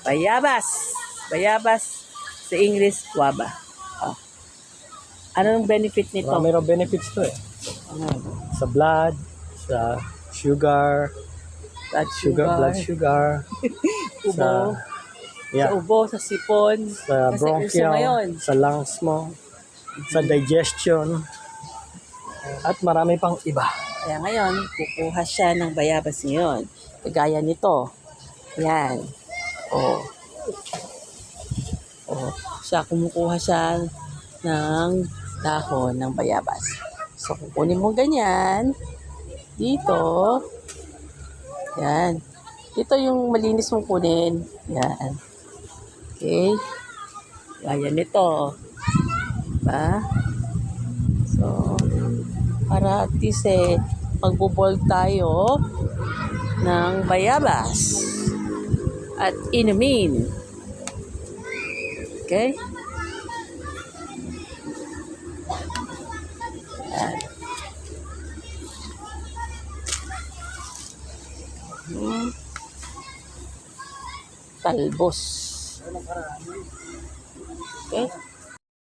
Bayabas. Bayabas sa English, guava. Oh. Anong benefit nito? Marami raw benefits to eh. Ano? Sa blood, sa sugar, blood sugar, Ubo. sa, Sa ubo, sa sipon. sa Kasi uso bronchial, ngayon. sa lungs mo, sa digestion, at marami pang iba. Kaya ngayon, kukuha siya ng bayabas ngayon. Kagaya nito. Yan. Oh. Oh. Siya, kumukuha siya ng dahon ng bayabas. So, kukunin mo ganyan. Dito. Yan. Ito yung malinis mong kunin. Yan. Okay. Gaya nito. Diba? So, para at least magbubold tayo ng bayabas at inumin. Okay? Yan. Talbos. Okay?